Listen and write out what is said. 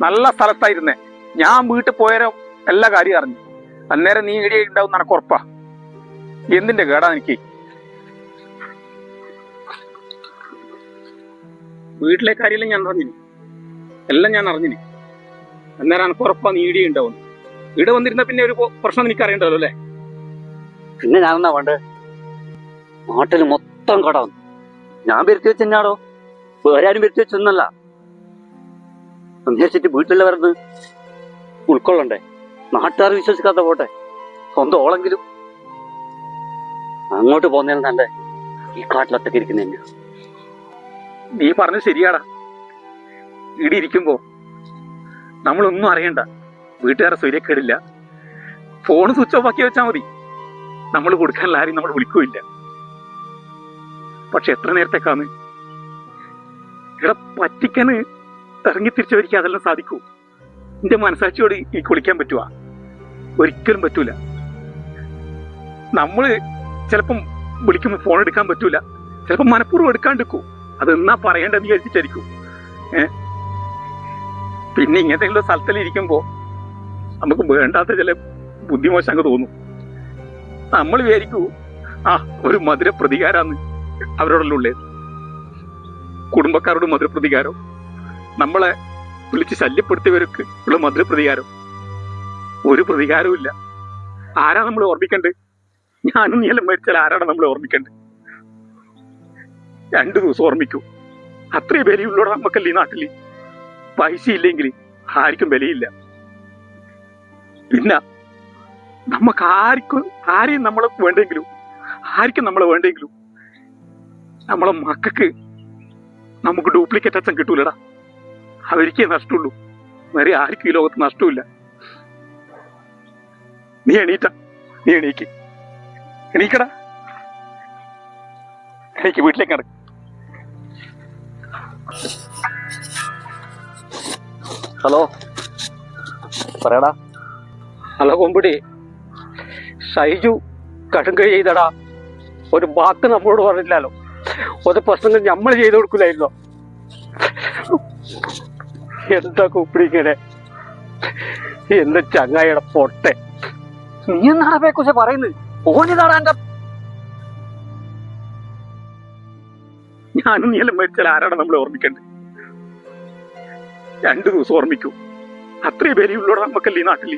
നല്ല സ്ഥലത്തായിരുന്നേ. ഞാൻ വീട്ടിൽ പോയാലോ എല്ലാ കാര്യം അറിഞ്ഞു. അന്നേരം നീ ഇടിയ ഉണ്ടാവും നടക്ക് ഉറപ്പാ. എന്തിന്റെ കേടാ എനിക്ക്? വീട്ടിലെ കാര്യമെല്ലാം ഞാൻ അറിഞ്ഞിനി, എല്ലാം ഞാൻ അറിഞ്ഞിനി. അന്നേരം എനിക്ക് ഉറപ്പാ നീ ഇടിയ ഉണ്ടാവും. ഇവിടെ വന്നിരുന്ന പിന്നെ ഒരു പ്രശ്നം എനിക്ക് അറിയണ്ടല്ലോ അല്ലേ? പിന്നെ ഞാനെന്നാ വേണ്ടേ? നാട്ടില് മൊത്തം കട വന്നു. ഞാൻ വരുത്തി വെച്ചെന്നാടോ, വേറെ ആരും വരുത്തി വെച്ചൊന്നല്ല. അന്വേഷിച്ചിട്ട് വീട്ടിലെ വരുന്നത് ഉൾക്കൊള്ളണ്ടേ? നാട്ടുകാർ വിശ്വസിക്കാത്ത പോട്ടെ, സ്വന്തം ഓളെങ്കിലും. അങ്ങോട്ട് പോകുന്നതിന് നല്ല ഈ കാട്ടിലൊറ്റക്ക് ഇരിക്കുന്ന തന്നെയാ. നീ പറഞ്ഞത് ശരിയാടാ. ഇവിടെ ഇരിക്കുമ്പോ നമ്മളൊന്നും അറിയണ്ട. വീട്ടുകാരെ സ്വൈര്യക്കേടില്ല. ഫോണ് സ്വിച്ച് ഓഫ് ആക്കി വെച്ചാൽ മതി. നമ്മൾ കൊടുക്കാനുള്ള ആരും നമ്മൾ വിളിക്കുകയില്ല. പക്ഷെ എത്ര നേരത്തേക്കാന്ന് ഇവിടെ പറ്റിക്കാന് ഇറങ്ങി തിരിച്ചു വരിക? അതെല്ലാം സാധിക്കൂ? എന്റെ മനസാക്ഷിയോട് ഈ കുളിക്കാൻ പറ്റുവാ? ഒരിക്കലും പറ്റൂല. നമ്മള് ചിലപ്പം വിളിക്കുമ്പോ ഫോൺ എടുക്കാൻ പറ്റൂല, ചിലപ്പോ മനഃപൂർവ്വം എടുക്കാണ്ടിരിക്കൂ. അതെന്നാ പറയേണ്ടത് വിചാരിച്ചിട്ടായിരിക്കും. പിന്നെ ഇങ്ങനത്തെ സ്ഥലത്തിൽ ഇരിക്കുമ്പോ നമുക്ക് വേണ്ടാത്ത ചില ബുദ്ധിമോശം അങ്ങ് തോന്നും. നമ്മൾ വിചാരിക്കൂ ഒരു മധുര പ്രതികാരാന്ന് അവരോടെല്ലാം ഉള്ളത്. കുടുംബക്കാരോട് മധുര പ്രതികാരം, നമ്മളെ വിളിച്ച് ശല്യപ്പെടുത്തിയവർക്ക് ഉള്ള മധുര പ്രതികാരം. ഒരു പ്രതികാരവും ഇല്ല. ആരാ നമ്മൾ ഓർമ്മിക്കണ്ടേ? ഞാനും നീയെല്ലാം മരിച്ചാൽ ആരാണ് നമ്മൾ ഓർമ്മിക്കണ്ടേ? 2 ദിവസം ഓർമ്മിക്കൂ. അത്രയും വിലയുള്ളൂടെ നമുക്കല്ലേ ഈ നാട്ടില്. പൈസ ഇല്ലെങ്കിൽ ആർക്കും വിലയില്ല. പിന്നെ നമുക്ക് ആരെയും നമ്മളെ വേണ്ടെങ്കിലും, ആർക്കും നമ്മളെ വേണ്ടെങ്കിലും നമ്മളെ മക്കൾക്ക് നമുക്ക് ഡ്യൂപ്ലിക്കേറ്റ് അച്ഛൻ കിട്ടൂലടാ. അവർക്കേ നഷ്ടമുള്ളൂ, വേറെ ആർക്കും ഈ ലോകത്ത് നഷ്ടമില്ല. നീ എണീറ്റ, നീ എണീക്കടാ. എനിക്ക് വീട്ടിലേക്ക് നടക്കും. ഹലോ, പറയടാ. ഹലോ കൊമ്പിടി, ഷൈജു കടുങ്കൈ ചെയ്തടാ. ഒരു വാക്ക് നമ്മളോട് പറഞ്ഞില്ലല്ലോ. ഒരു പ്രശ്നങ്ങൾ നമ്മൾ ചെയ്തു കൊടുക്കില്ലായിരുന്നോ? എന്താ കുപ്പിടിക്കണേ? എന്താ ചങ്ങായിയുടെ പൊട്ടെ? നീ എന്നാടെ കുറിച്ച് പറയുന്നത്? ഓനിതാടാ എന്റെ. ഞാനും നീയെല്ലാം മരിച്ചാൽ ആരാണ് നമ്മളെ ഓർമ്മിക്കണ്ടേ? 2 ദിവസം ഓർമ്മിക്കൂ. അത്രയും പേരെയുള്ളൂടെ നമുക്കല്ലേ ഈ നാട്ടില്.